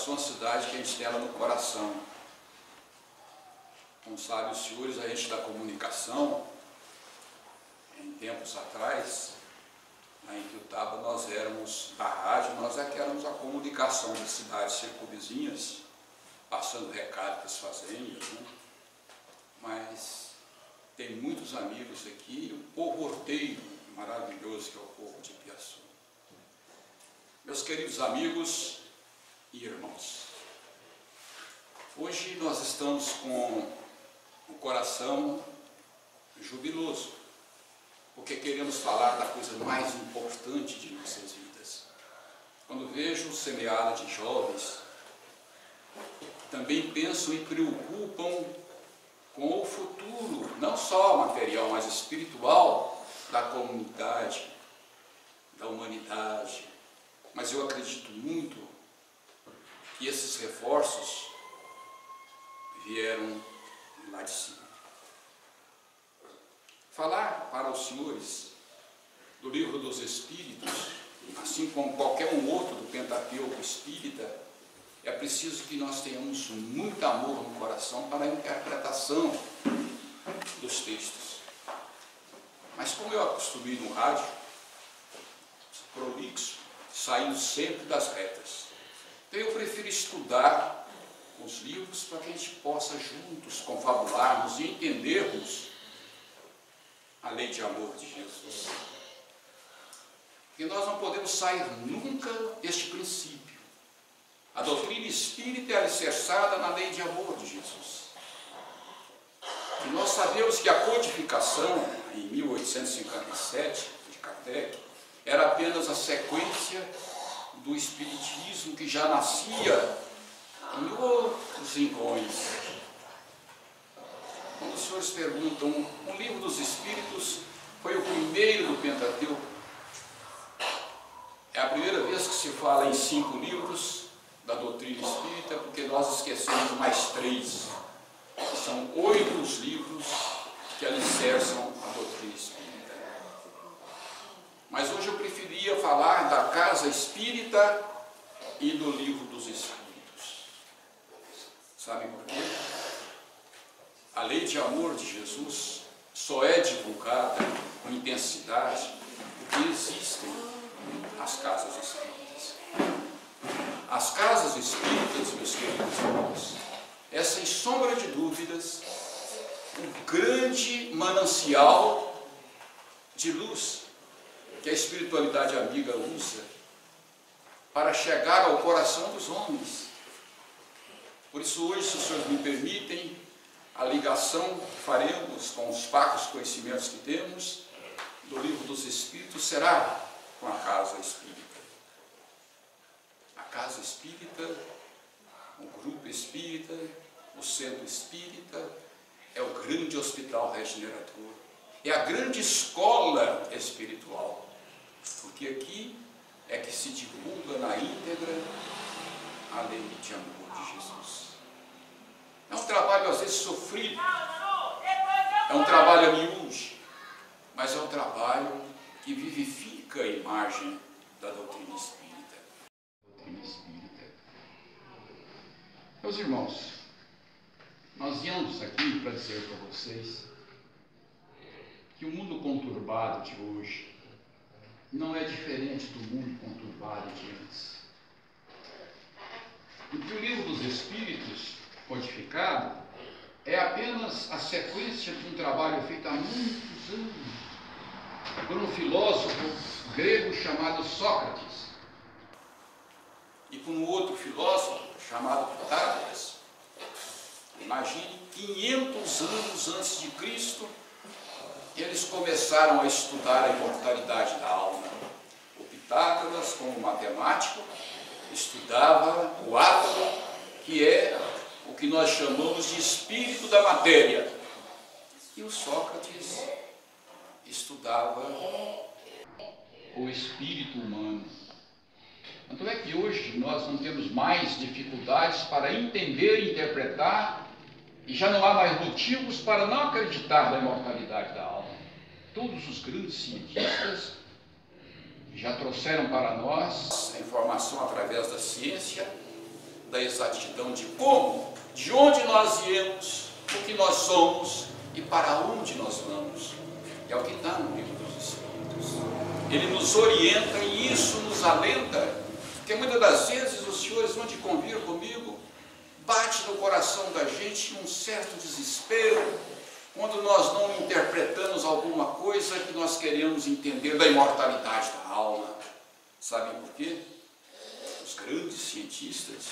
passou uma cidade que a gente tem ela no coração. Como sabem os senhores, a gente da comunicação, em tempos atrás, em Ituiutaba nós éramos da rádio, nós é que éramos a comunicação das cidades circunvizinhas, passando recado para as fazendas, né? Mas tem muitos amigos aqui, o povo horteiro maravilhoso que é o povo de Piaçu. Meus queridos amigos e irmãos, hoje nós estamos com o coração jubiloso, porque queremos falar da coisa mais importante de nossas vidas. Quando vejo semeada de jovens, também penso e preocupam com o futuro, não só material, mas espiritual da comunidade, da humanidade. Mas eu acredito muito que esses reforços vieram lá de cima. Falar para os senhores do Livro dos Espíritos, assim como qualquer um outro do Pentateuco espírita, é preciso que nós tenhamos muito amor no coração para a interpretação dos textos. Mas como eu acostumei no rádio, prolixo, saindo sempre das retas, então eu prefiro estudar os livros para que a gente possa juntos confabularmos e entendermos a lei de amor de Jesus. E nós não podemos sair nunca deste princípio. A doutrina espírita é alicerçada na lei de amor de Jesus. E nós sabemos que a codificação, em 1857, de Kardec, era apenas a sequência do espiritismo que já nascia em outros rincões. Quando os senhores perguntam, o Livro dos Espíritos foi o primeiro do Pentateuco? É a primeira vez que se fala em 5 livros da doutrina espírita, porque nós esquecemos mais 3. São 8 os livros que alicerçam a doutrina espírita. Mas hoje eu preferia falar da casa espírita e do Livro dos Espíritos. Sabem por quê? A lei de amor de Jesus só é divulgada com intensidade porque existem as casas espíritas. As casas espíritas, meus queridos irmãos, é sem sombra de dúvidas um grande manancial de luz que a espiritualidade amiga usa para chegar ao coração dos homens. Por isso hoje, se os senhores me permitem, a ligação que faremos com os pacos conhecimentos que temos do Livro dos Espíritos será com a casa espírita. A casa espírita, o grupo espírita, o centro espírita, é o grande hospital regenerador, é a grande escola espiritual, porque aqui é que se divulga na íntegra a lei de amor de Jesus. É um trabalho às vezes sofrido, é um trabalho a miúde, mas é um trabalho que vivifica a imagem da doutrina espírita. Meus irmãos, nós viemos aqui para dizer para vocês que o mundo conturbado de hoje não é diferente do mundo conturbado de antes. E que o Livro dos Espíritos codificado é apenas a sequência de um trabalho feito há muitos anos por um filósofo grego chamado Sócrates e por um outro filósofo chamado Pitágoras. Imagine, 500 anos antes de Cristo, eles começaram a estudar a imortalidade da alma. O Pitágoras, como matemático, estudava o átomo, que é o que nós chamamos de espírito da matéria. E o Sócrates estudava o espírito humano. Tanto é que hoje nós não temos mais dificuldades para entender e interpretar, e já não há mais motivos para não acreditar na imortalidade da alma. Todos os grandes cientistas já trouxeram para nós a informação através da ciência da exatidão de como, de onde nós viemos, o que nós somos e para onde nós vamos. É o que está no livro dos Espíritos. Ele nos orienta e isso nos alenta, porque muitas das vezes os senhores vão de convir comigo, bate no coração da gente um certo desespero, quando nós não interpretamos alguma coisa que nós queremos entender da imortalidade da alma. Sabem por quê? Os grandes cientistas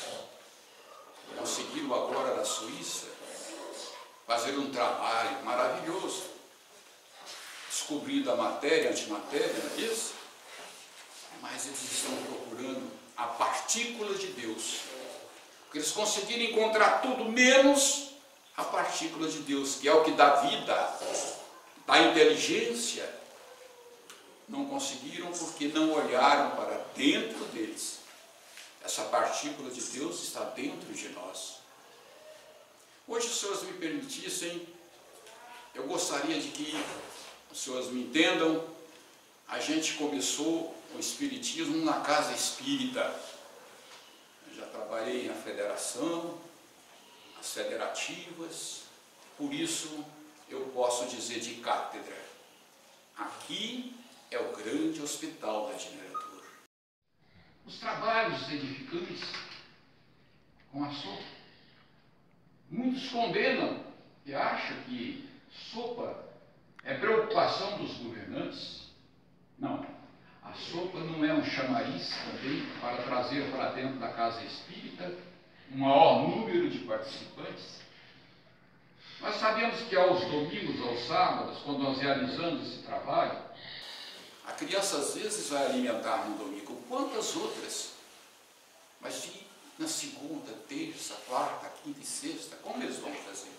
conseguiram agora na Suíça fazer um trabalho maravilhoso, descobrindo a matéria, a antimatéria, não é isso? Mas eles estão procurando a partícula de Deus, porque eles conseguiram encontrar tudo menos a partícula de Deus, que é o que dá vida, dá inteligência. Não conseguiram porque não olharam para dentro deles. Essa partícula de Deus está dentro de nós. Hoje, se os senhores me permitissem, eu gostaria de que os senhores me entendam. A gente começou o espiritismo na casa espírita. Eu já trabalhei na federação, as federativas, por isso eu posso dizer de cátedra. Aqui é o grande hospital da Generadora. Os trabalhos edificantes com a sopa. Muitos condenam e acham que sopa é preocupação dos governantes. Não, a sopa não é um chamariz também para trazer para dentro da casa espírita um maior número de participantes. Nós sabemos que aos domingos, aos sábados, quando nós realizamos esse trabalho, a criança às vezes vai alimentar no domingo quantas outras, mas na segunda, terça, quarta, quinta e sexta, como eles vão fazer?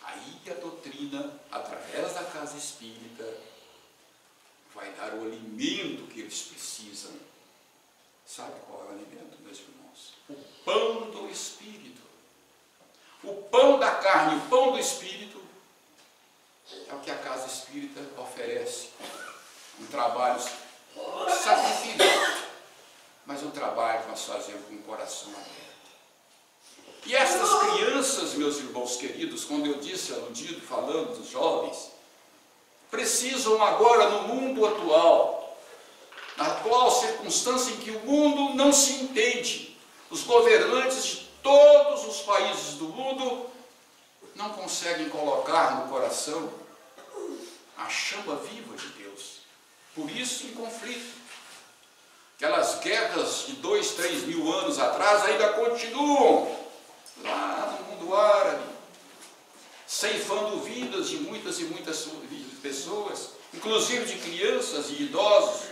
Aí a doutrina, através da casa espírita, vai dar o alimento que eles precisam. Sabe qual é o alimento, meus irmãos? O pão do Espírito. O pão da carne, o pão do Espírito, é o que a casa espírita oferece. Um trabalho sacrificado, mas um trabalho que nós fazemos com o coração aberto. E essas crianças, meus irmãos queridos, quando eu disse aludido, falando dos jovens, precisam agora no mundo atual, na atual circunstância em que o mundo não se entende, os governantes de todos os países do mundo não conseguem colocar no coração a chama viva de Deus. Por isso, em conflito. Aquelas guerras de 2, 3 mil anos atrás ainda continuam lá no mundo árabe, ceifando vidas de muitas e muitas pessoas, inclusive de crianças e idosos,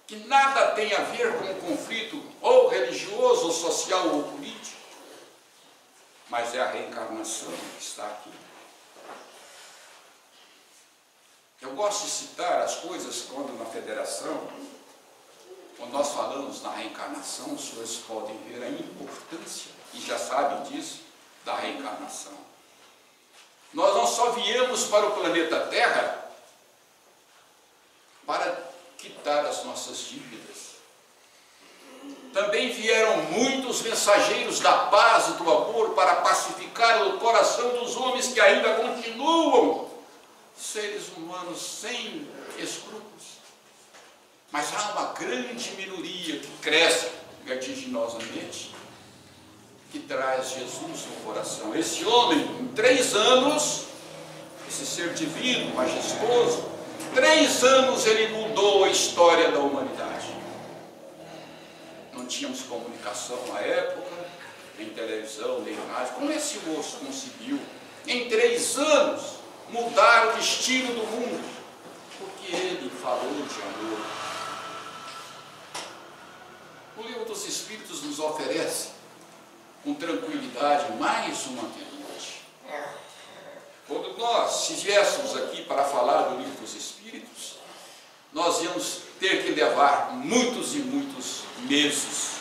que nada tem a ver com o conflito ou religioso, ou social, ou político, mas é a reencarnação que está aqui. Eu gosto de citar as coisas quando na federação, quando nós falamos na reencarnação, os senhores podem ver a importância, e já sabem disso, da reencarnação. Nós não só viemos para o planeta Terra para quitar as nossas dívidas. Também vieram muitos mensageiros da paz e do amor para pacificar o coração dos homens que ainda continuam seres humanos sem escrúpulos. Mas há uma grande minoria que cresce vertiginosamente, que traz Jesus no coração. Esse homem, em 3 anos, esse ser divino, majestoso, 3 anos ele mudou a história da humanidade. Não tínhamos comunicação na época, nem televisão, nem rádio. Como esse moço conseguiu, em 3 anos, mudar o destino do mundo? Porque ele falou de amor. O livro dos Espíritos nos oferece, com tranquilidade, mais uma atendente. Quando nós estivéssemos aqui para falar do livro dos Espíritos, nós íamos ter que levar muitos e muitos meses.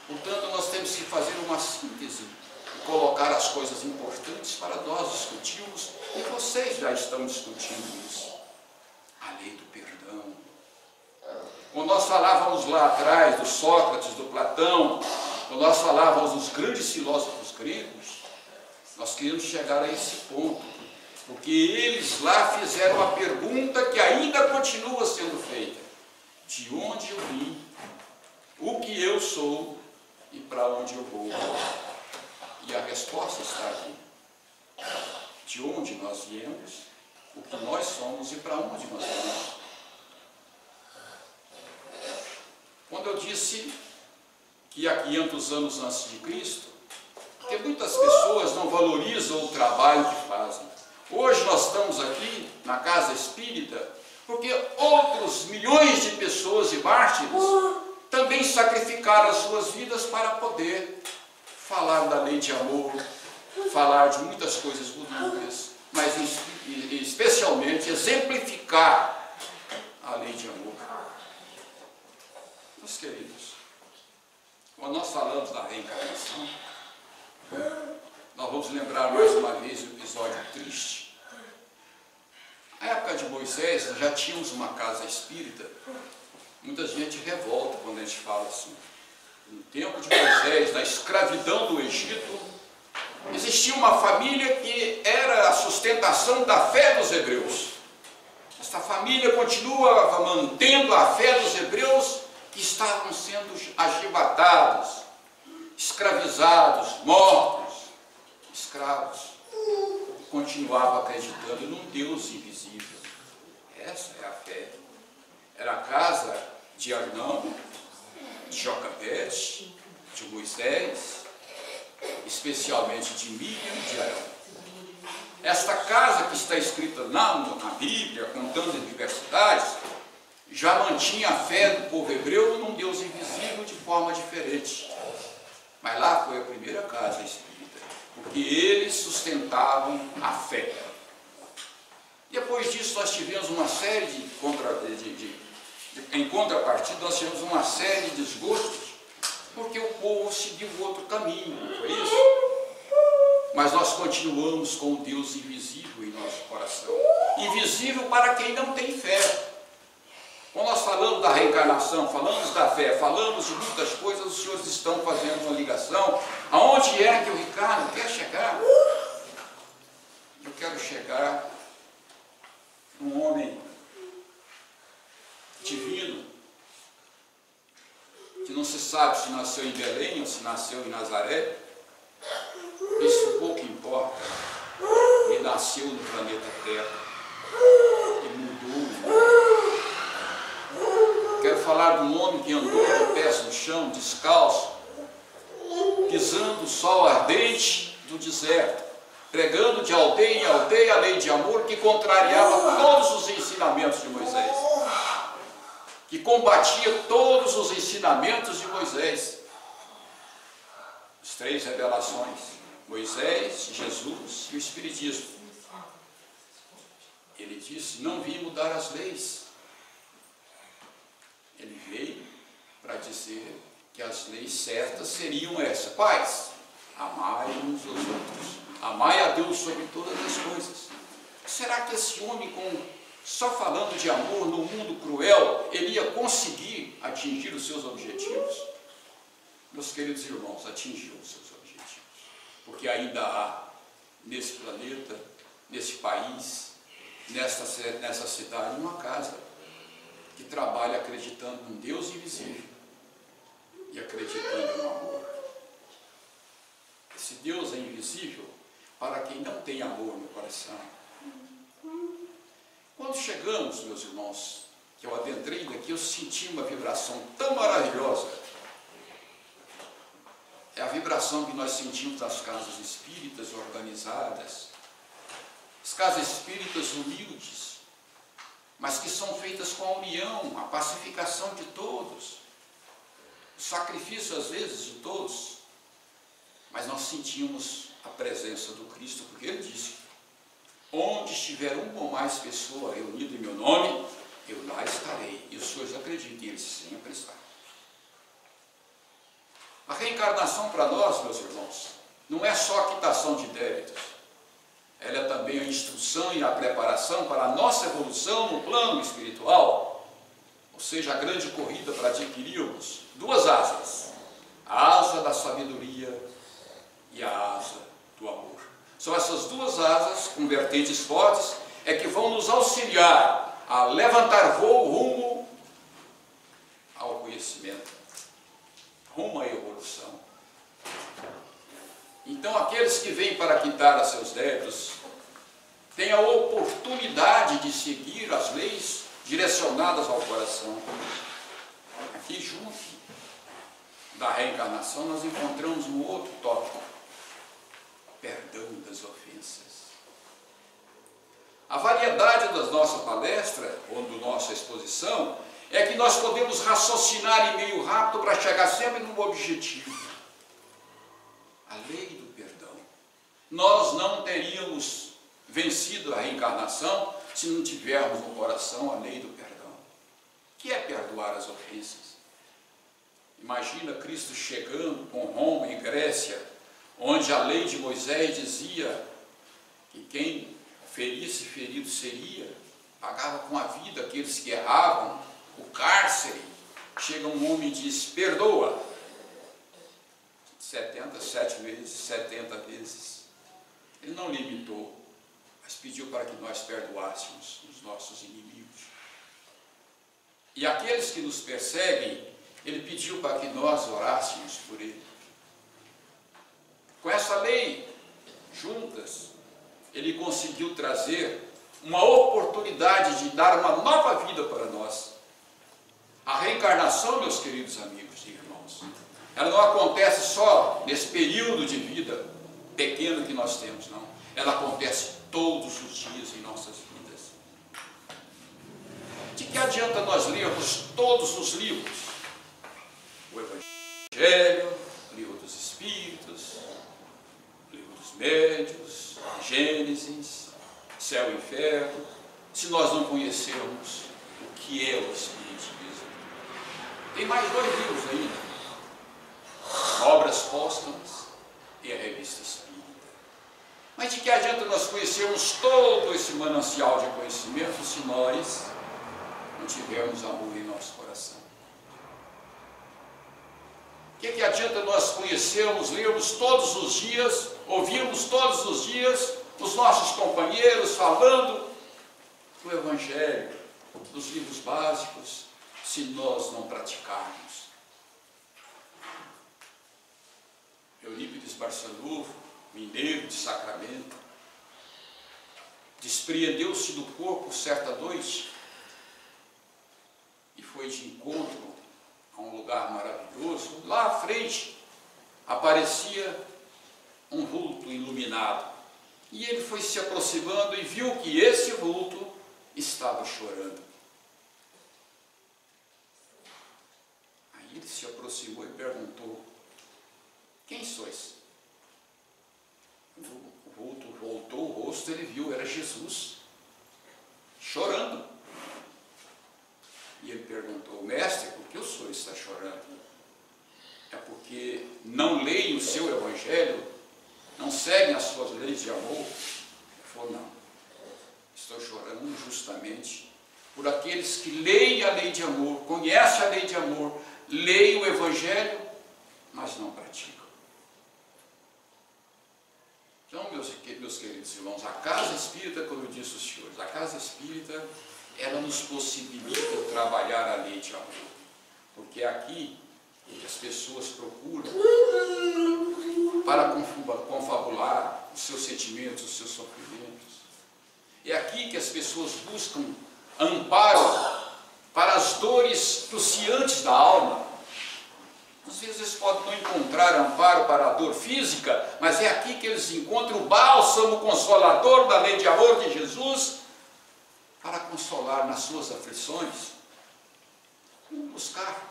Portanto, nós temos que fazer uma síntese e colocar as coisas importantes para nós discutirmos, e vocês já estão discutindo isso. A lei do perdão, Quando nós falávamos lá atrás do Sócrates, do Platão, quando nós falávamos dos grandes filósofos gregos, nós queríamos chegar a esse ponto, porque eles lá fizeram a pergunta que ainda continua sendo feita: de onde eu vim, o que eu sou e para onde eu vou? E a resposta está aqui: de onde nós viemos, o que nós somos e para onde nós vamos. Quando eu disse que há 500 anos antes de Cristo, porque muitas pessoas não valorizam o trabalho que fazem. Hoje nós estamos aqui na Casa Espírita porque outros milhões de pessoas e mártires também sacrificaram as suas vidas para poder falar da lei de amor, falar de muitas coisas bonitas, mas especialmente exemplificar a lei de amor. Meus queridos, quando nós falamos da reencarnação, nós vamos lembrar mais uma vez o episódio triste. Na época de Moisés, nós já tínhamos uma casa espírita. Muita gente revolta quando a gente fala assim. No tempo de Moisés, na escravidão do Egito, existia uma família que era a sustentação da fé dos hebreus. Esta família continuava mantendo a fé dos hebreus que estavam sendo arrebatados, escravizados, mortos, escravos. Continuava acreditando num Deus invisível. Essa é a fé. Era a casa de Arão, de Joquebede, de Moisés, especialmente de Miriam e de Arão. Esta casa que está escrita na Bíblia, contando as diversidades, já mantinha a fé do povo hebreu num Deus invisível de forma diferente. Mas lá foi a primeira casa espírita, porque eles sustentavam a fé. Depois disso nós tivemos uma série em contrapartida, nós tivemos uma série de desgostos, porque o povo seguiu outro caminho, não foi isso? Mas nós continuamos com o Deus invisível em nosso coração. Invisível para quem não tem fé. Quando nós falamos da reencarnação, falamos da fé, falamos de muitas coisas, os senhores estão fazendo uma ligação. Aonde é que o Ricardo quer chegar? Eu quero chegar num homem divino, que não se sabe se nasceu em Belém ou se nasceu em Nazaré. Isso pouco importa. Ele nasceu no planeta Terra e mudou o mundo. Quero falar de um homem que andou de pés no chão, descalço, pisando o sol ardente do deserto, pregando de aldeia em aldeia a lei de amor que contrariava todos os ensinamentos de Moisés, que combatia todos os ensinamentos de Moisés. As três revelações: Moisés, Jesus e o Espiritismo. Ele disse: não vim mudar as leis. Ele veio para dizer que as leis certas seriam essas: pais, amai uns aos outros, amai a Deus sobre todas as coisas. Será que esse homem, só falando de amor no mundo cruel, ele ia conseguir atingir os seus objetivos? Meus queridos irmãos, atingiu os seus objetivos, porque ainda há nesse planeta, nesse país, nessa cidade, uma casa que trabalha acreditando num Deus invisível e acreditando no amor. Esse Deus é invisível para quem não tem amor no coração. Quando chegamos, meus irmãos, que eu adentrei daqui, eu senti uma vibração tão maravilhosa. É a vibração que nós sentimos nas casas espíritas organizadas, as casas espíritas humildes, mas que são feitas com a união, a pacificação de todos, o sacrifício às vezes de todos, mas nós sentimos a presença do Cristo, porque Ele disse: onde estiver uma ou mais pessoas reunidas em meu nome, eu lá estarei. E os senhores acreditam, Ele sempre está. A reencarnação para nós, meus irmãos, não é só a quitação de débitos. Ela é também a instrução e a preparação para a nossa evolução no plano espiritual. ou seja, a grande corrida para adquirirmos duas asas, a asa da sabedoria e a asa do amor. São essas duas asas com vertentes fortes é que vão nos auxiliar a levantar voo rumo ao conhecimento, rumo à evolução. Então aqueles que vêm para quitar a seus débitos têm a oportunidade de seguir as leis direcionadas ao coração. Aqui junto da reencarnação nós encontramos um outro tópico: perdão das ofensas. A variedade da nossa palestra, ou da nossa exposição, é que nós podemos raciocinar em meio rápido para chegar sempre no objetivo: a lei do perdão. Nós não teríamos vencido a reencarnação se não tivermos no coração a lei do perdão. O que é perdoar as ofensas? Imagina Cristo chegando com Roma e Grécia, onde a lei de Moisés dizia que quem ferisse, ferido seria, pagava com a vida aqueles que erravam, o cárcere. Chega um homem e diz: perdoa 77 vezes, 70 vezes. Ele não limitou, mas pediu para que nós perdoássemos os nossos inimigos. E aqueles que nos perseguem, ele pediu para que nós orássemos por ele. Com essa lei, juntas, ele conseguiu trazer uma oportunidade de dar uma nova vida para nós. A reencarnação, meus queridos amigos e irmãos, ela não acontece só nesse período de vida pequeno que nós temos, não. Ela acontece todos os dias em nossas vidas. De que adianta nós lermos todos os livros? O Evangelho, o Livro dos Espíritos, o Livro dos Médiuns, Gênesis, Céu e Inferno, se nós não conhecermos o que é o Espiritismo. Tem mais 2 livros ainda: Obras Póstumas e a Revista Espírita. Mas de que adianta nós conhecermos todo esse manancial de conhecimento se nós não tivermos amor em nosso coração? O que adianta nós conhecermos, lermos todos os dias, ouvirmos todos os dias os nossos companheiros falando do Evangelho, dos livros básicos, se nós não praticarmos? Eurípides Barçanufo, mineiro de Sacramento, despreendeu-se do corpo certa noite e foi de encontro a um lugar maravilhoso. Lá à frente aparecia um vulto iluminado, e ele foi se aproximando e viu que esse vulto estava chorando. Aí ele se aproximou e perguntou: quem sois? O vulto voltou o rosto, ele viu, era Jesus, chorando. E ele perguntou: mestre, por que o senhor está chorando? É porque não leem o seu Evangelho? Não seguem as suas leis de amor? Ele falou: não, estou chorando justamente por aqueles que leem a lei de amor, conhecem a lei de amor, leem o Evangelho, mas não praticam. Então, meus queridos irmãos, a casa espírita, como eu disse aos senhores, a casa espírita, ela nos possibilita trabalhar a lei de amor, porque é aqui que as pessoas procuram para confabular os seus sentimentos, os seus sofrimentos. É aqui que as pessoas buscam amparo para as dores cruciantes da alma. Às vezes eles podem não encontrar amparo para a dor física, mas é aqui que eles encontram o bálsamo consolador da lei de amor de Jesus para consolar nas suas aflições. Vamos buscar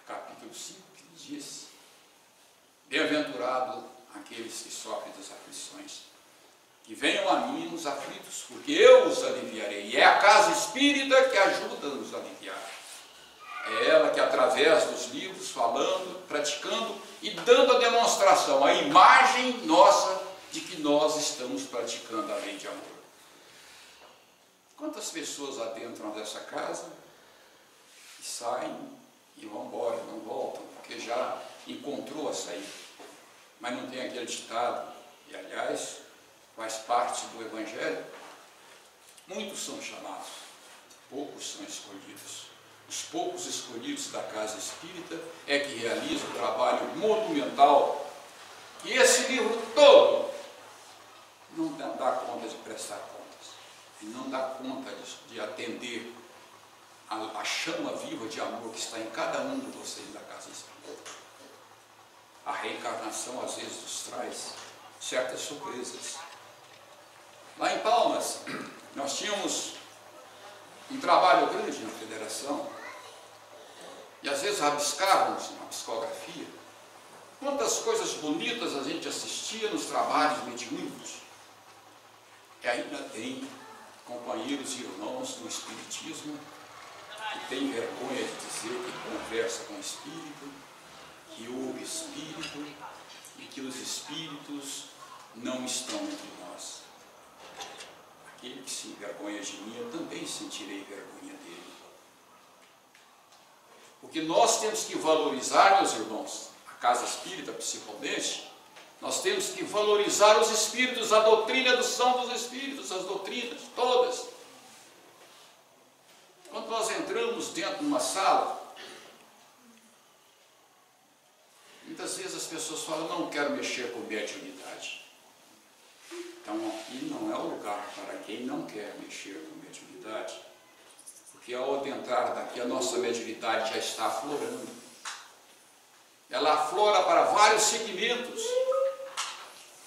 capítulo 5 que nos diz: bem-aventurado aqueles que sofrem das aflições, que venham a mim os aflitos, porque eu os aliviarei. E é a casa espírita que ajuda a nos aliviar. É ela que, através dos livros, falando, praticando e dando a demonstração, a imagem nossa de que nós estamos praticando a lei de amor. Quantas pessoas adentram dessa casa e saem e vão embora, não voltam, porque já encontrou a saída. Mas não tem aquele ditado, e aliás, faz parte do Evangelho. Muitos são chamados, poucos são escolhidos. Os poucos escolhidos da casa espírita é que realizam o trabalho monumental. E esse livro todo não dá conta de prestar contas, e não dá conta de atender a chama viva de amor que está em cada um de vocês da casa espírita. A reencarnação às vezes nos traz certas surpresas. Lá em Palmas, nós tínhamos um trabalho grande na federação, e às vezes rabiscávamos na psicografia quantas coisas bonitas a gente assistia nos trabalhos mediúnicos. E ainda tem companheiros e irmãos do Espiritismo que têm vergonha de dizer que conversa com o Espírito, que ouve Espírito e que os Espíritos não estão entre nós. Aquele que se envergonha de mim, eu também sentirei vergonha dele. O que nós temos que valorizar, meus irmãos, a casa espírita principalmente, nós temos que valorizar os espíritos, a doutrina do São dos Espíritos, as doutrinas, todas. Quando nós entramos dentro de uma sala, muitas vezes as pessoas falam, não quero mexer com mediunidade. Então aqui não é o lugar para quem não quer mexer com mediunidade, porque ao adentrar daqui a nossa mediunidade já está aflorando. Ela aflora para vários segmentos,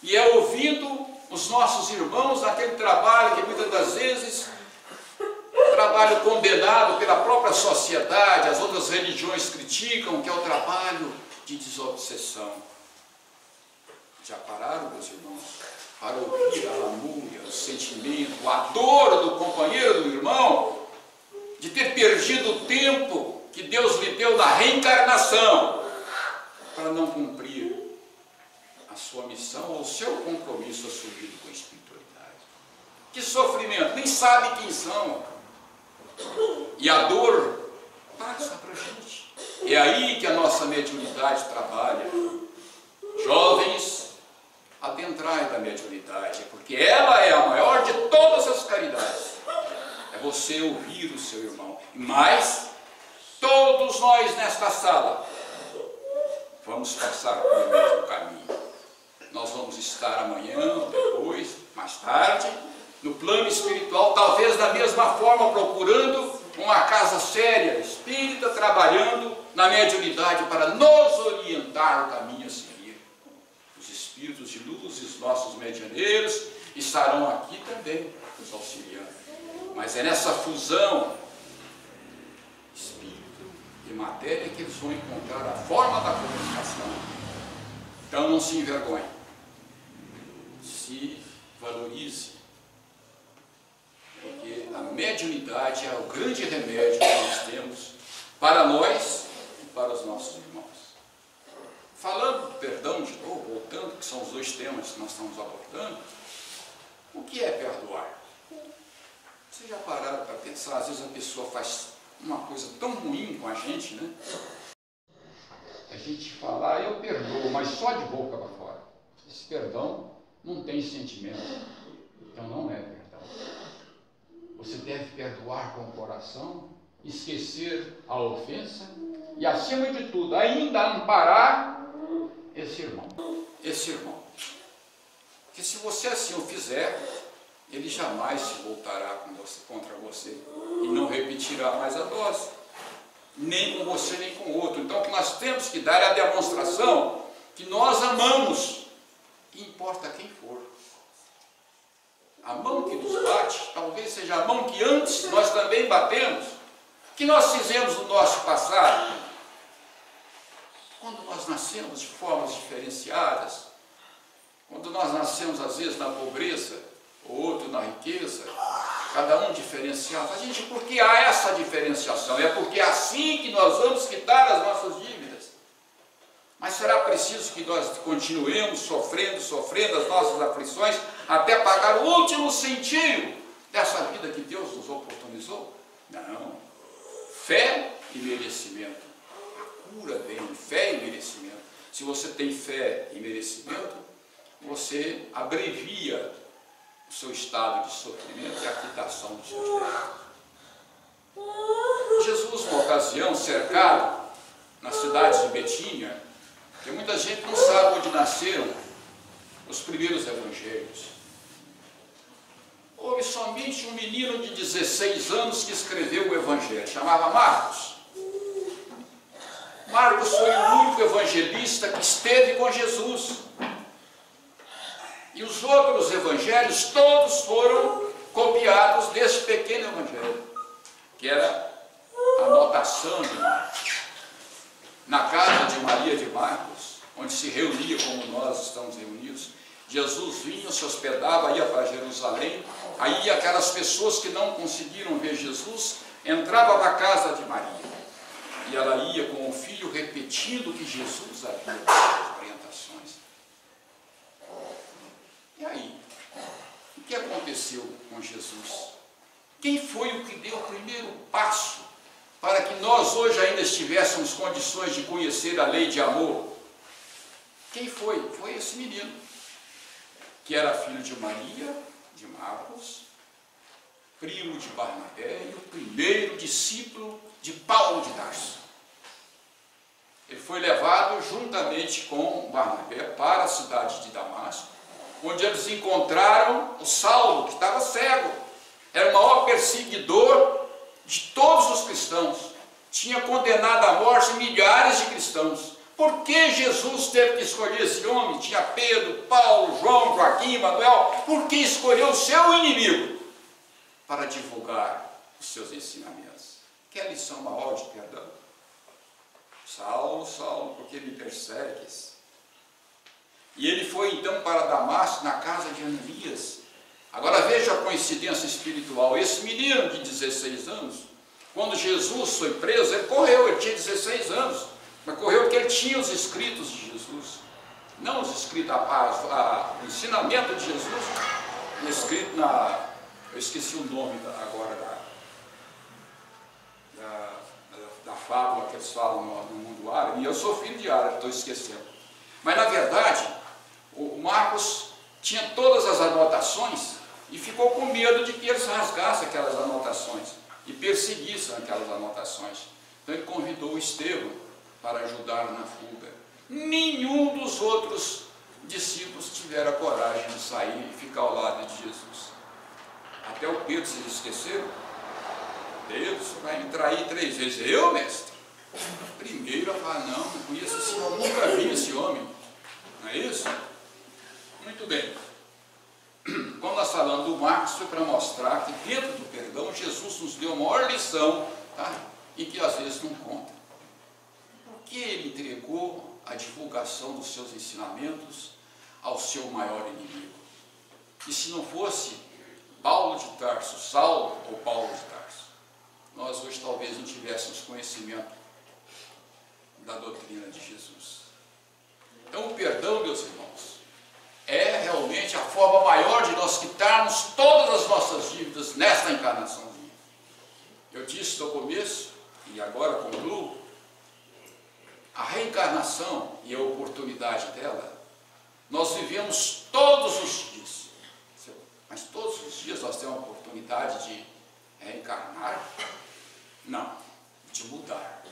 e é ouvindo os nossos irmãos naquele trabalho que muitas das vezes, trabalho condenado pela própria sociedade, as outras religiões criticam, que é o trabalho de desobsessão. Já pararam, meus irmãos, para ouvir a lamúria, o sentimento, a dor do companheiro, do irmão, de ter perdido o tempo que Deus lhe deu na reencarnação para não cumprir a sua missão ou o seu compromisso assumido com a espiritualidade? Que sofrimento, nem sabe quem são. E a dor passa para a gente. É aí que a nossa mediunidade trabalha. Jovens, adentrai da mediunidade, porque ela é a maior de todas as caridades. É você ouvir o seu irmão. Mas todos nós nesta sala vamos passar pelo mesmo caminho. Nós vamos estar amanhã, depois, mais tarde, no plano espiritual, talvez da mesma forma, procurando uma casa séria, espírita, trabalhando na mediunidade para nos orientar o caminho a seguir. Os espíritos de luz e os nossos medianeiros estarão aqui também nos auxiliando. Mas é nessa fusão espírito e matéria que eles vão encontrar a forma da comunicação. Então não se envergonhe, se valorize, porque a mediunidade é o grande remédio que nós temos para nós e para os nossos irmãos. Falando do perdão de novo, voltando, que são os dois temas que nós estamos abordando, o que é perdoar? Vocês já pararam para pensar? Às vezes a pessoa faz uma coisa tão ruim com a gente, né? A gente fala, eu perdoo, mas só de boca para fora. Esse perdão não tem sentimento, então não é perdão. Você deve perdoar com o coração, esquecer a ofensa e, acima de tudo, ainda amparar esse irmão. Esse irmão. Porque se você assim o fizer, ele jamais se voltará contra você e não repetirá mais a dose, nem com você nem com o outro. Então o que nós temos que dar é a demonstração que nós amamos, e importa quem for. A mão que nos bate, talvez seja a mão que antes nós também batemos, que nós fizemos no nosso passado. Quando nós nascemos de formas diferenciadas, quando nós nascemos às vezes na pobreza, o outro na riqueza, cada um diferenciado. A gente, por que há essa diferenciação? É porque é assim que nós vamos quitar as nossas dívidas. Mas será preciso que nós continuemos sofrendo as nossas aflições até pagar o último centavo dessa vida que Deus nos oportunizou? Não. Fé e merecimento. A cura vem, fé e merecimento. Se você tem fé e merecimento, você abrevia o seu estado de sofrimento e a quitação dos seus débitos. Jesus, numa ocasião, cercado na cidade de Betínia, porque muita gente não sabe onde nasceram os primeiros evangelhos. Houve somente um menino de 16 anos que escreveu o evangelho, chamava Marcos. Marcos foi o único evangelista que esteve com Jesus. E os outros evangelhos todos foram copiados desse pequeno evangelho, que era a anotação de Marcos. Na casa de Maria de Marcos, onde se reunia como nós estamos reunidos, Jesus vinha, se hospedava, ia para Jerusalém. Aí aquelas pessoas que não conseguiram ver Jesus entravam na casa de Maria. E ela ia com o filho repetindo o que Jesus havia dado as orientações. E aí? O que aconteceu com Jesus? Quem foi o que deu o primeiro passo para que nós hoje ainda estivéssemos condições de conhecer a lei de amor? Quem foi? Foi esse menino, que era filho de Maria, de Marcos, primo de Barnabé e o primeiro discípulo de Paulo de Tarso. Ele foi levado juntamente com Barnabé para a cidade de Damasco, onde eles encontraram o Saulo, que estava cego. Era o maior perseguidor de todos os cristãos. Tinha condenado à morte milhares de cristãos. Por que Jesus teve que escolher esse homem? Tinha Pedro, Paulo, João, Joaquim, Manuel. Por que escolheu o seu inimigo para divulgar os seus ensinamentos? Que é a lição maior de perdão? Saulo, Saulo, por que me persegues? E ele foi então para Damasco, na casa de Ananias. Agora veja a coincidência espiritual. Esse menino de 16 anos, quando Jesus foi preso, ele correu, ele tinha 16 anos, mas correu porque ele tinha os escritos de Jesus. Não os escritos, o ensinamento de Jesus, escrito na... Eu esqueci o nome agora da fábula que eles falam no mundo árabe, e eu sou filho de árabe, estou esquecendo. Mas na verdade, o Marcos tinha todas as anotações e ficou com medo de que eles rasgassem aquelas anotações e perseguissem aquelas anotações. Então ele convidou o Estevão para ajudá-lo na fuga. Nenhum dos outros discípulos tiveram a coragem de sair e ficar ao lado de Jesus. Até o Pedro, se esqueceram. Pedro, você vai me trair 3 vezes. Eu, mestre? Primeiro, eu falo, não conheço esse homem, nunca vi esse homem. Não é isso? Muito bem. Quando nós falamos do Marcos, foi para mostrar que dentro do perdão, Jesus nos deu a maior lição, tá? E que às vezes não conta. Porque ele entregou a divulgação dos seus ensinamentos ao seu maior inimigo. E se não fosse Paulo de Tarso, Saulo ou Paulo de Tarso, nós hoje talvez não tivéssemos conhecimento da doutrina de Jesus. Então o perdão, meus irmãos, é realmente a forma maior de nós quitarmos todas as nossas dívidas nesta encarnaçãozinha. Eu disse no começo, e agora concluo, a reencarnação e a oportunidade dela, nós vivemos todos os dias. Mas todos os dias nós temos a oportunidade de reencarnar? Não, de mudar.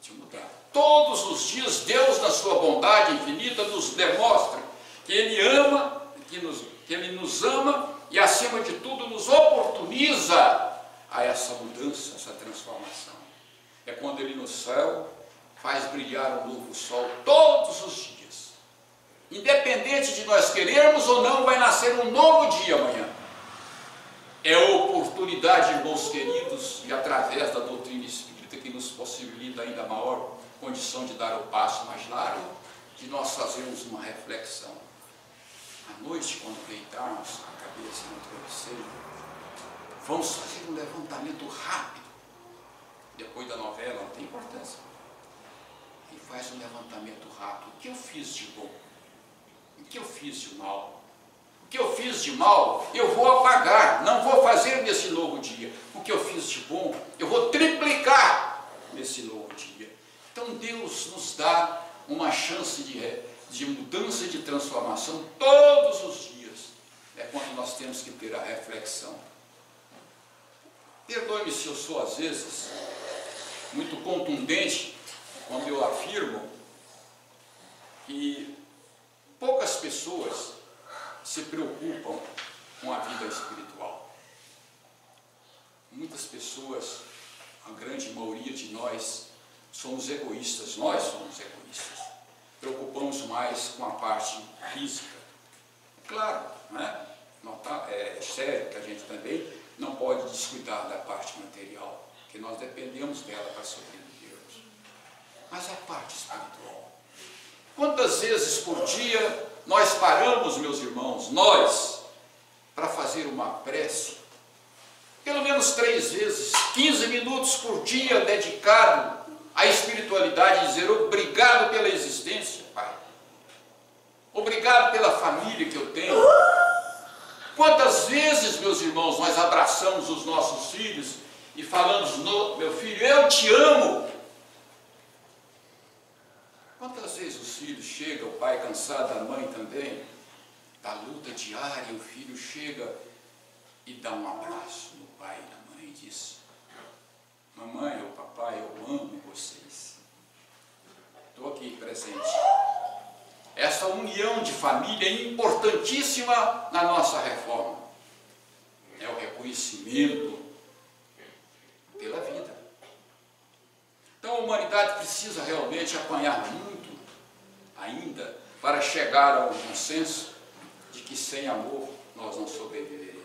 De mudar. Todos os dias Deus, na sua bondade infinita, nos demonstra que Ele ama, que Ele nos ama e, acima de tudo, nos oportuniza a essa mudança, essa transformação. É quando Ele no céu faz brilhar um novo sol todos os dias. Independente de nós querermos ou não, vai nascer um novo dia amanhã. É a oportunidade, irmãos queridos, e através da doutrina espírita que nos possibilita ainda maior condição de dar o passo mais largo, de nós fazermos uma reflexão. À noite, quando deitarmos a cabeça no travesseiro, vamos fazer um levantamento rápido. Depois da novela, não tem importância. E faz um levantamento rápido. O que eu fiz de bom? O que eu fiz de mal? que eu fiz de mal, eu vou apagar, não vou fazer nesse novo dia. O que eu fiz de bom, eu vou triplicar nesse novo dia. Então Deus nos dá uma chance de mudança e de transformação todos os dias. É quando nós temos que ter a reflexão. Perdoe-me se eu sou, às vezes, muito contundente quando eu afirmo que poucas pessoas se preocupam com a vida espiritual. Muitas pessoas, a grande maioria de nós, somos egoístas. Nós somos egoístas. Preocupamos mais com a parte física. Claro, né? É sério que a gente também não pode descuidar da parte material, porque nós dependemos dela para sobrevivermos. Mas a parte espiritual. Quantas vezes por dia nós paramos, meus irmãos, nós, para fazer uma prece? Pelo menos 3 vezes, 15 minutos por dia dedicado à espiritualidade, dizer obrigado pela existência, Pai. Obrigado pela família que eu tenho. Quantas vezes, meus irmãos, nós abraçamos os nossos filhos e falamos, meu filho, eu te amo. Quantas vezes os filhos chegam, o pai cansado, a mãe também, da luta diária, o filho chega e dá um abraço no pai e na mãe e diz, mamãe ou papai, eu amo vocês. Estou aqui presente. Essa união de família é importantíssima na nossa reforma. É o reconhecimento pela vida. Então a humanidade precisa realmente apanhar muito ainda para chegar ao consenso de que sem amor nós não sobreviveremos.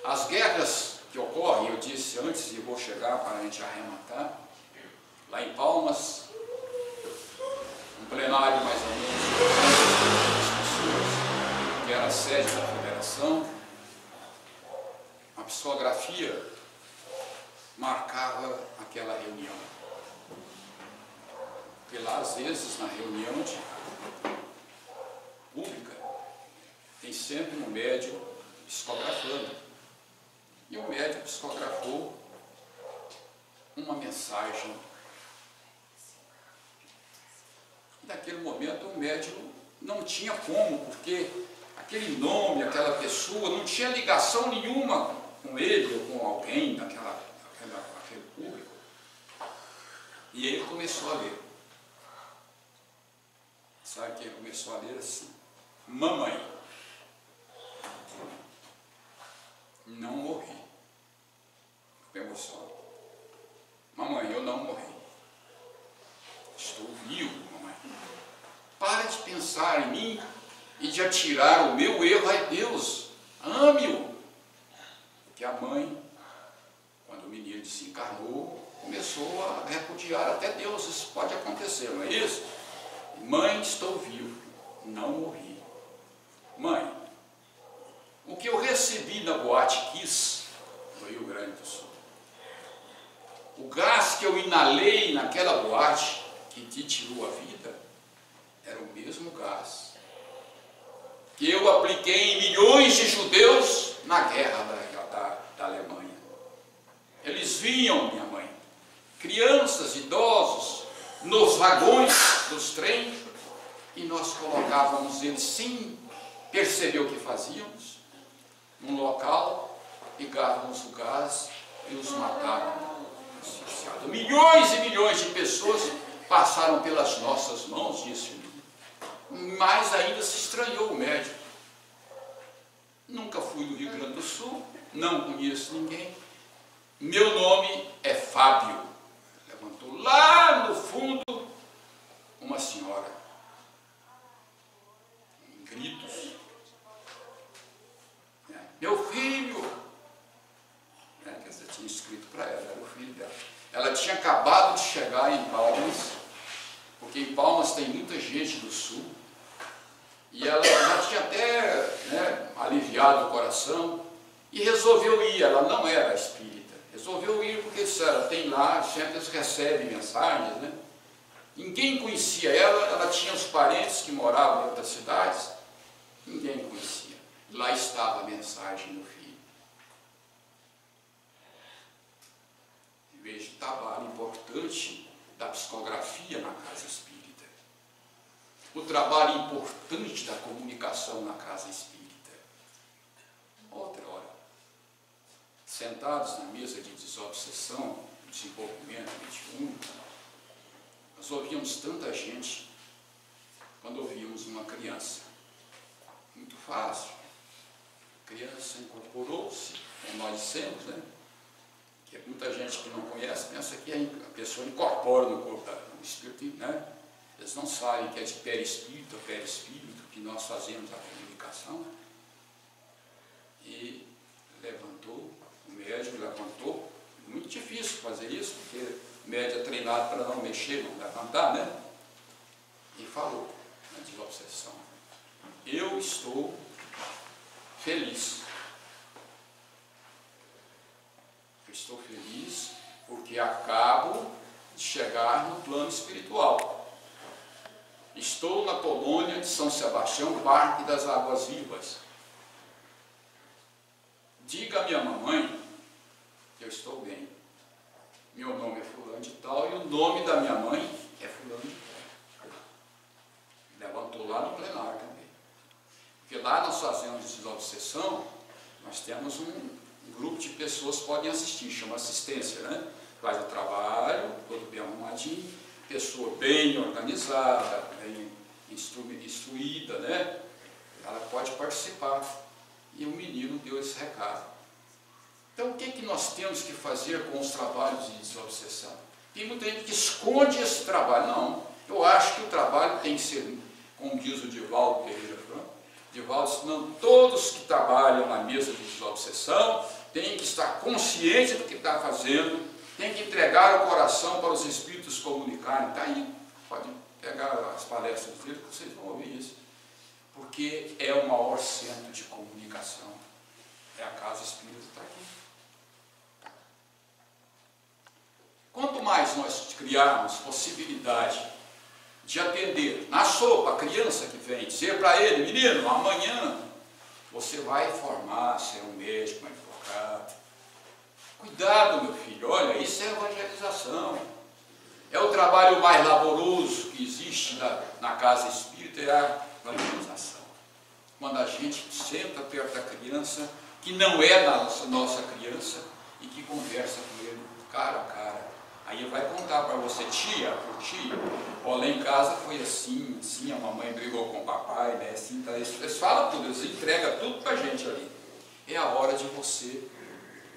As guerras que ocorrem, eu disse antes e vou chegar para a gente arrematar, lá em Palmas, um plenário mais ou menos pessoas, que era a sede da federação, a psicografia marcava aquela reunião. Porque lá, às vezes, na reunião pública, tem sempre um médium psicografando. E o médium psicografou uma mensagem. E naquele momento o médium não tinha como, porque aquele nome, aquela pessoa, não tinha ligação nenhuma com ele ou com alguém daquele público. E ele começou a ler. Sabe que ele começou a ler assim? Mamãe, não morri. Com emoção. Mamãe, eu não morri. Estou vivo, mamãe. Pare de pensar em mim e de atirar o meu erro a Deus. Ame-o. Porque a mãe, quando o menino desencarnou, começou a repudiar até Deus. Isso pode acontecer, não é isso? Mãe, estou vivo, não morri. Mãe, o que eu recebi na Boate Kiss, no Rio Grande do Sul, o gás que eu inalei naquela boate que te tirou a vida, era o mesmo gás que eu apliquei em milhões de judeus na guerra da Alemanha. Eles vinham, minha mãe, crianças, idosos, nos vagões dos trens, e nós colocávamos eles sem perceber o que fazíamos, num local, ligávamos o gás e os matávamos. Milhões e milhões de pessoas passaram pelas nossas mãos, disse o menino. Mais ainda se estranhou o médico. Nunca fui do Rio Grande do Sul, não conheço ninguém. Meu nome é Fábio. Levantou lá no fundo uma senhora, em gritos. Meu filho! Quer dizer, tinha escrito para ela, era o filho dela. Ela tinha acabado de chegar em Palmas, porque em Palmas tem muita gente do sul, e ela já tinha até aliviado o coração, e resolveu ir. Ela não era espírita, resolveu ir porque ela tem lá, sempre eles recebem mensagens, né? Ninguém conhecia ela, ela tinha os parentes que moravam em outras cidades, Ninguém conhecia. Lá estava a mensagem do Filho. Veja o trabalho importante da psicografia na casa espírita. O trabalho importante da comunicação na casa espírita. Outra hora, sentados na mesa de desobsessão, desenvolvimento mediúnico, nós ouvíamos tanta gente quando ouvíamos uma criança. Muito fácil. A criança incorporou-se, como nós dissemos, né? Que muita gente que não conhece pensa que a pessoa incorpora no corpo do espírito, né? Eles não sabem que é de perispírito, que nós fazemos a comunicação. E levantou, o médium levantou. Muito difícil fazer isso, porque o médium é treinado para não mexer, não levantar, né? E falou, na desobsessão: eu estou feliz. Eu estou feliz porque acabo de chegar no plano espiritual. Estou na colônia de São Sebastião, Parque das Águas Vivas. Diga à minha mamãe que eu estou bem. Meu nome é fulano de tal e o nome da minha mãe é fulano de tal. Levantou lá no plenário também. Porque lá nós fazemos desobsessão, nós temos um grupo de pessoas que podem assistir, chama assistência, né? Faz o trabalho, todo bem arrumadinho, pessoa bem organizada, bem instruída, né? Ela pode participar. E o menino deu esse recado. Então, o que nós temos que fazer com os trabalhos de desobsessão? Tem muita gente que esconde esse trabalho. Não, eu acho que o trabalho tem que ser, como diz o Divaldo Pereira Franco, Divaldo, não, todos que trabalham na mesa de desobsessão têm que estar conscientes do que está fazendo, tem que entregar o coração para os espíritos comunicarem. Está aí, pode pegar as palestras dele que vocês vão ouvir isso. Porque é o maior centro de comunicação. É a casa espírita que está aqui. Quanto mais nós criarmos possibilidade de atender na sopa a criança que vem, dizer para ele: menino, amanhã você vai formar, ser um médico, um advogado. Cuidado, meu filho, olha, isso é evangelização. É o trabalho mais laboroso que existe na casa espírita, é a evangelização. Quando a gente senta perto da criança, que não é da nossa criança, e que conversa com ele cara a cara. Aí ele vai contar para você: tia, por tia, ó, lá em casa foi assim, assim, a mamãe brigou com o papai, né, assim, tá, eles falam tudo, eles entregam tudo para a gente ali. É a hora de você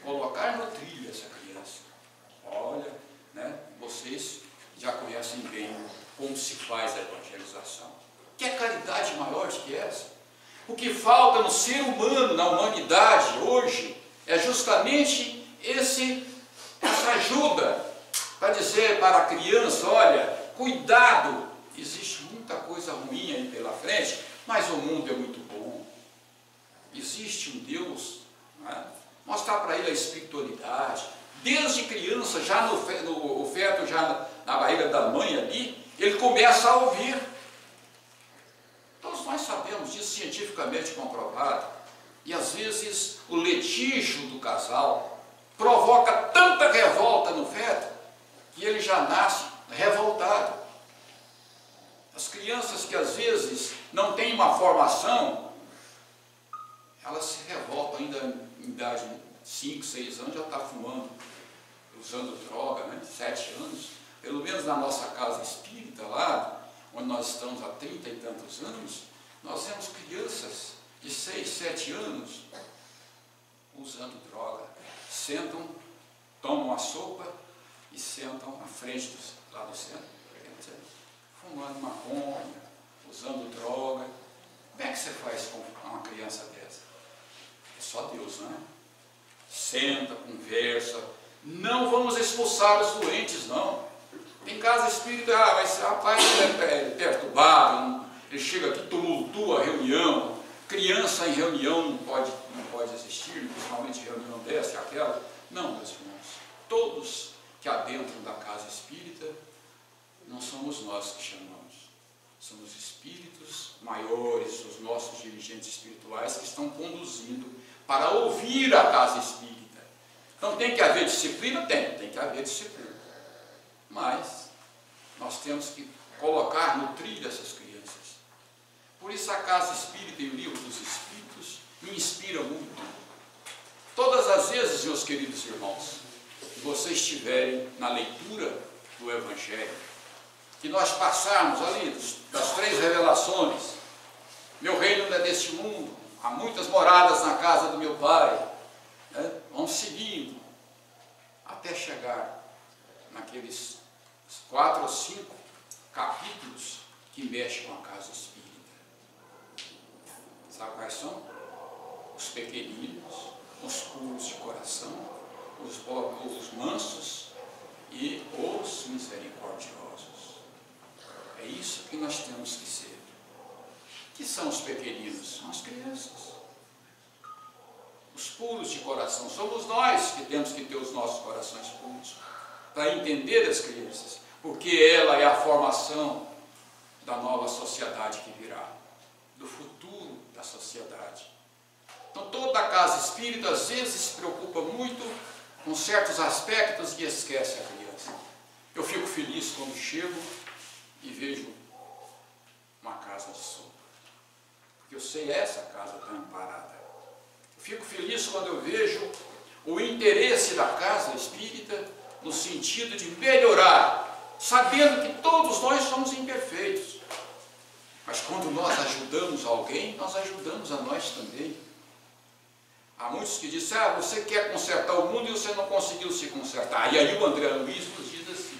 colocar no trilho essa criança. Olha, né, vocês já conhecem bem como se faz a evangelização. Que caridade maior do que essa? O que falta no ser humano, na humanidade hoje, é justamente essa ajuda para dizer para a criança: olha, cuidado, existe muita coisa ruim aí pela frente, mas o mundo é muito bom. Existe um Deus, né? Mostrar para ele a espiritualidade. Desde criança, já no feto, já na barriga da mãe ali, ele começa a ouvir. Todos nós sabemos disso, cientificamente comprovado. E às vezes o litígio do casal provoca tanta revolta no feto que ele já nasce revoltado. As crianças que às vezes não têm uma formação, elas se revoltam ainda em idade de 5, 6 anos, já está fumando, usando droga, né? 7 anos. Pelo menos na nossa casa espírita lá, onde nós estamos há 30 e tantos anos, nós vemos crianças de 6, 7 anos usando droga. Sentam, tomam a sopa e sentam à frente lá do centro, fumando maconha, usando droga. Como é que você faz com uma criança dessa? É só Deus, não é? Senta, conversa. Não vamos expulsar os doentes, não. Tem casa espírita, mas rapaz, ele é perturbado, ele chega aqui, tumultua a reunião. Criança em reunião não pode existir, principalmente reunião dessa, aquela. Não, meus irmãos, todos que adentram da casa espírita, não somos nós que chamamos, São os espíritos maiores, os nossos dirigentes espirituais que estão conduzindo para ouvir a casa espírita. Então tem que haver disciplina? Tem que haver disciplina. Mas nós temos que colocar no trilho essas crianças. Por isso a casa espírita e o livro dos espíritos me inspiram muito. Todas as vezes, meus queridos irmãos, que vocês estiverem na leitura do Evangelho, que nós passarmos ali das 3 revelações, meu reino não é deste mundo, há muitas moradas na casa do meu Pai, né? Vamos seguindo, até chegar naqueles 4 ou 5 capítulos que mexem com a casa espírita. Sabe quais são? Os pequeninos, os puros de coração, os mansos e os misericordiosos. É isso que nós temos que ser. Que são os pequeninos? São as crianças. Os puros de coração somos nós que temos que ter os nossos corações puros para entender as crianças, porque ela é a formação da nova sociedade que virá, do futuro da sociedade. Então toda a casa espírita às vezes se preocupa muito com certos aspectos e esquece a criança. Eu fico feliz quando chego e vejo uma casa de sombra, porque eu sei essa casa está amparada. Eu fico feliz quando eu vejo o interesse da casa espírita no sentido de melhorar, sabendo que todos nós somos imperfeitos. Mas quando nós ajudamos alguém, nós ajudamos a nós também. Há muitos que dizem, você quer consertar o mundo e você não conseguiu se consertar. E aí o André Luiz nos diz assim,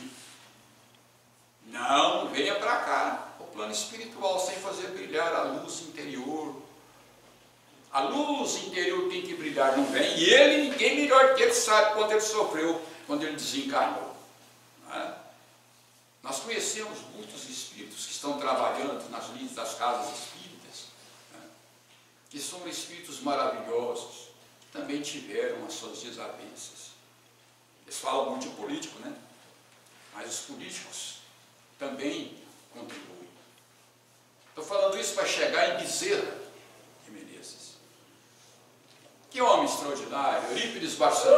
não, venha para cá, o plano espiritual, sem fazer brilhar a luz interior. A luz interior tem que brilhar, não vem. E ele, ninguém melhor que ele sabe quanto ele sofreu, quando ele desencarnou. Não é? Nós conhecemos muitos espíritos que estão trabalhando nas linhas das casas espíritas, né? Que são espíritos maravilhosos, que também tiveram as suas desavenças. Eles falam muito de político, né? Mas os políticos também contribuem. Estou falando isso para chegar em Bezerra de Menezes. Que homem extraordinário, Eurípides Barçanufo.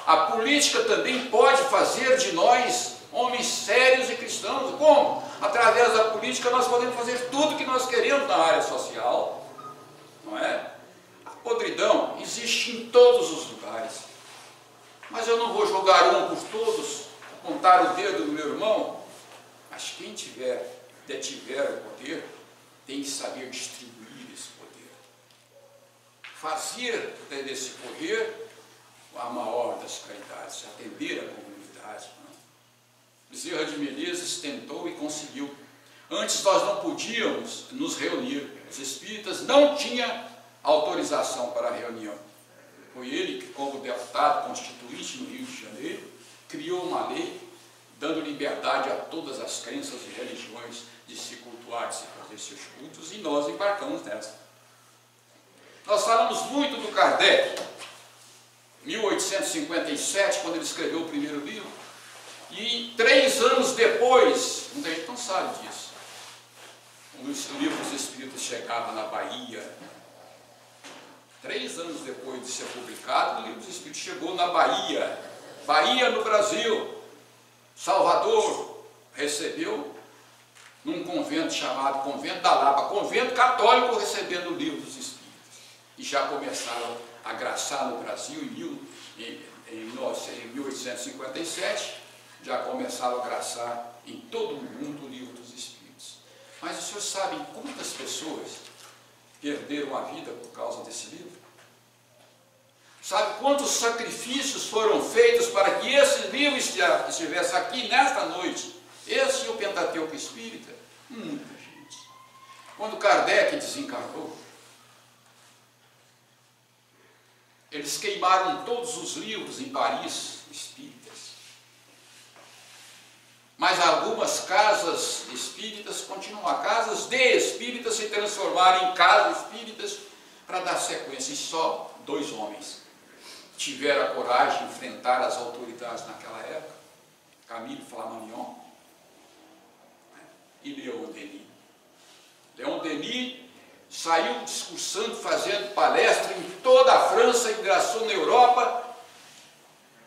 A política também pode fazer de nós homens sérios e cristãos. Como? Através da política nós podemos fazer tudo o que nós queremos na área social. Não é? A podridão existe em todos os lugares. Mas eu não vou julgar um por todos, apontar o dedo no meu irmão. Mas quem detiver o poder, tem que saber distribuir esse poder. Fazer desse poder a maior das caridades, atender a comunidade. Bezerra de Menezes tentou e conseguiu. Antes nós não podíamos nos reunir. Os espíritas não tinham autorização para a reunião. Foi ele que, como deputado constituinte no Rio de Janeiro, criou uma lei dando liberdade a todas as crenças e religiões de se cultuar, de se fazer seus cultos, e nós embarcamos nessa. Nós falamos muito do Kardec, 1857, quando ele escreveu o primeiro livro, e 3 anos depois, muita gente não sabe disso, o livro dos Espíritos chegava na Bahia. 3 anos depois de ser publicado, o livro dos Espíritos chegou na Bahia, no Brasil. Salvador recebeu num convento chamado Convento da Lapa, convento católico recebendo o livro dos Espíritos. E já começaram a graçar no Brasil em 1857, já começaram a graçar em todo o mundo o livro dos Espíritos. Mas os senhores sabem quantas pessoas perderam a vida por causa desse livro? Sabe quantos sacrifícios foram feitos para que esse livro estivesse aqui nesta noite? Esse e o Pentateuco Espírita? Muita gente. Quando Kardec desencarnou, eles queimaram todos os livros em Paris, espíritas. Mas algumas casas espíritas continuaram. Casas de espíritas se transformaram em casas espíritas para dar sequência. E só 2 homens tiveram a coragem de enfrentar as autoridades naquela época, Camille Flammarion e Leon Denis. Denis saiu discursando, fazendo palestra em toda a França, ingressou na Europa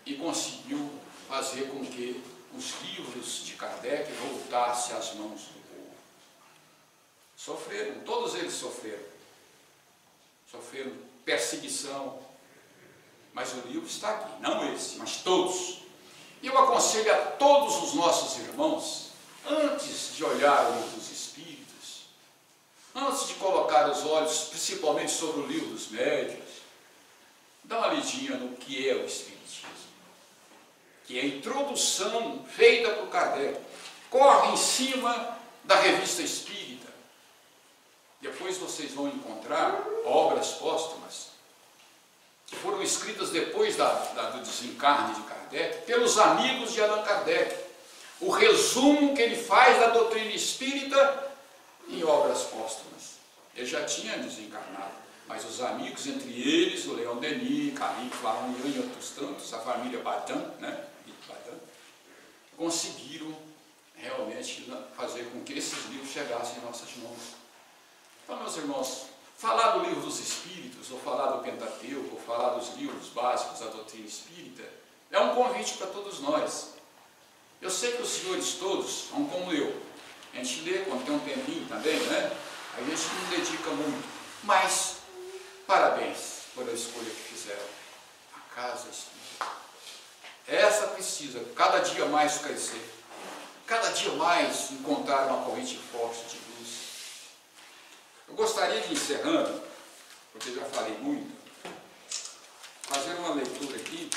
e conseguiu fazer com que os livros de Kardec voltassem às mãos do povo. Sofreram, todos eles sofreram. Sofreram perseguição, mas o livro está aqui, não esse, mas todos. E eu aconselho a todos os nossos irmãos, antes de olhar o livro dos Espíritos, antes de colocar os olhos principalmente sobre o livro dos Médiuns, dá uma lidinha no que é o Espiritismo, que é a introdução feita por Kardec, corre em cima da Revista Espírita. Depois vocês vão encontrar obras póstumas que foram escritas depois do desencarne de Kardec, pelos amigos de Allan Kardec. O resumo que ele faz da doutrina espírita em obras póstumas. Ele já tinha desencarnado, mas os amigos, entre eles, o Leon Denis, Camille Flammarion e outros tantos, a família Badin, conseguiram realmente fazer com que esses livros chegassem em nossas mãos. Então, meus irmãos, falar do livro dos Espíritos, ou falar do Pentateuco, ou falar dos livros básicos da doutrina espírita, é um convite para todos nós. Eu sei que os senhores todos são como eu. A gente lê quando tem um tempinho também, né? A gente não dedica muito. Mas, parabéns pela escolha que fizeram. A casa espírita. Essa precisa cada dia mais crescer. Cada dia mais encontrar uma corrente forte de luz. Eu gostaria de, encerrando, porque já falei muito, fazer uma leitura aqui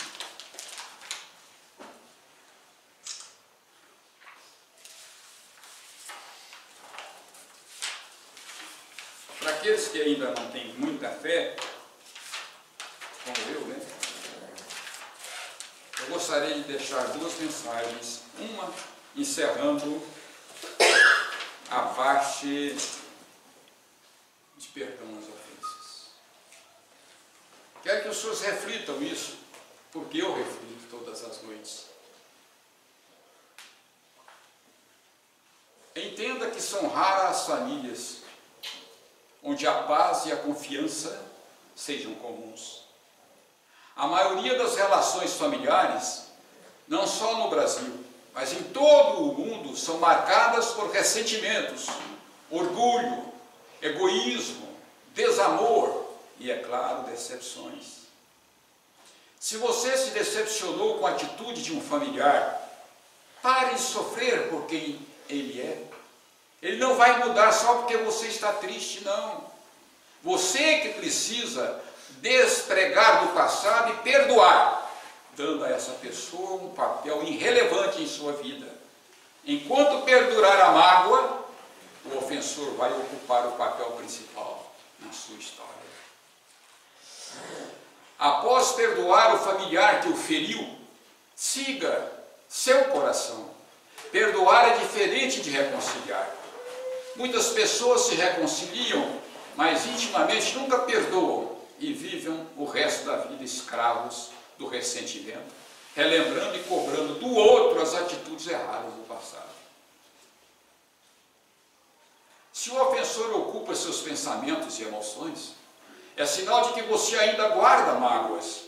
para aqueles que ainda não têm muita fé, como eu, né? Eu gostaria de deixar duas mensagens, uma encerrando a parte de perdão às ofensas. Quero que os senhores reflitam isso, porque eu reflito todas as noites. Entenda que são raras as famílias onde a paz e a confiança sejam comuns. A maioria das relações familiares, não só no Brasil, mas em todo o mundo, são marcadas por ressentimentos, orgulho, egoísmo, desamor e, é claro, decepções. Se você se decepcionou com a atitude de um familiar, pare de sofrer por quem ele é. Ele não vai mudar só porque você está triste, não. Você que precisa despregar do passado e perdoar, dando a essa pessoa um papel irrelevante em sua vida. Enquanto perdurar a mágoa, o ofensor vai ocupar o papel principal na sua história. Após perdoar o familiar que o feriu, siga seu coração. Perdoar é diferente de reconciliar. Muitas pessoas se reconciliam, mas intimamente nunca perdoam e vivem o resto da vida escravos do ressentimento, relembrando e cobrando do outro as atitudes erradas do passado. Se o ofensor ocupa seus pensamentos e emoções, é sinal de que você ainda guarda mágoas.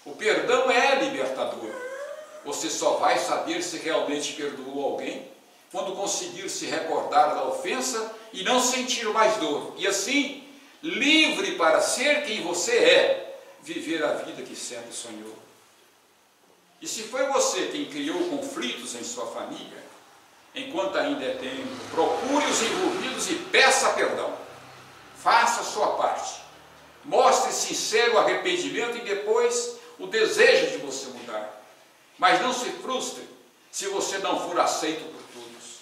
O perdão é libertador. Você só vai saber se realmente perdoou alguém quando conseguir se recordar da ofensa e não sentir mais dor. E assim, livre para ser quem você é, viver a vida que sempre sonhou. E se foi você quem criou conflitos em sua família, enquanto ainda é tempo, procure os envolvidos e peça perdão. Faça a sua parte. Mostre sincero arrependimento e depois o desejo de você mudar. Mas não se frustre se você não for aceito por todos.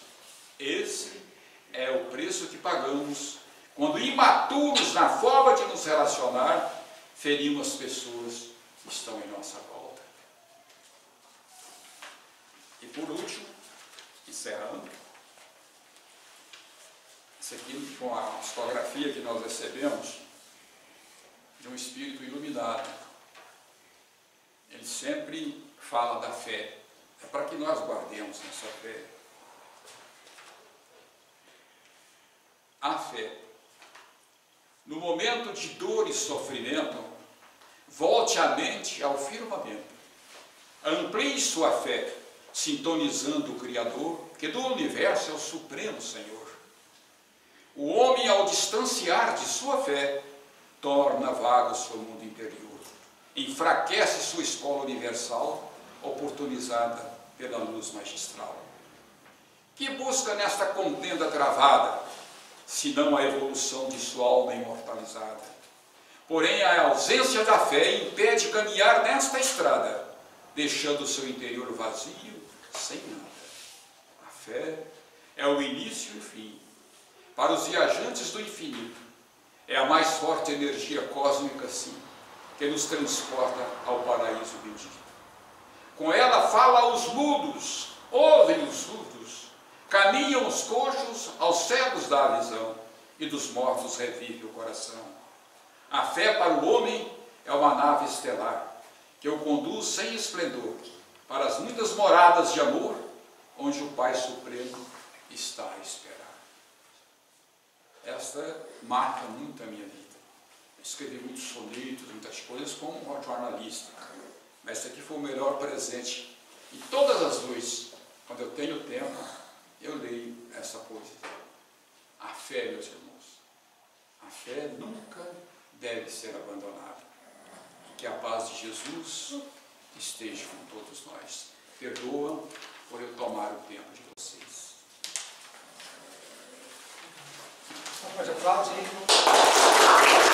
Esse é o preço que pagamos quando, imaturos na forma de nos relacionar, ferimos as pessoas que estão em nossa volta. E por último, encerrando, isso aqui foi uma fotografia que nós recebemos de um espírito iluminado. Ele sempre fala da fé. É para que nós guardemos nossa fé. A fé no momento de dor e sofrimento, volte a mente ao firmamento. Amplie sua fé, sintonizando o Criador, que do universo é o Supremo Senhor. O homem, ao distanciar de sua fé, torna vago seu mundo interior, enfraquece sua escola universal, oportunizada pela luz magistral. Que busca nesta contenda travada, senão a evolução de sua alma imortalizada? Porém, a ausência da fé impede caminhar nesta estrada, deixando o seu interior vazio, sem nada. A fé é o início e o fim. Para os viajantes do infinito, é a mais forte energia cósmica, sim, que nos transporta ao paraíso bendito. Com ela fala aos mudos, ouvem os surdos, caminham os coxos, aos cegos dá a visão, e dos mortos revive o coração. A fé para o homem é uma nave estelar, que o conduz sem esplendor para as muitas moradas de amor, onde o Pai Supremo está a esperar. Esta marca muito a minha vida. Eu escrevi muitos sonetos, muitas coisas como um jornalista, mas esse aqui foi o melhor presente. E todas as noites, quando eu tenho tempo, eu leio essa poesia. A fé, meus irmãos, a fé nunca deve ser abandonada. Que a paz de Jesus esteja com todos nós. Perdoa por eu tomar o tempo de vocês. Pode aplaudir.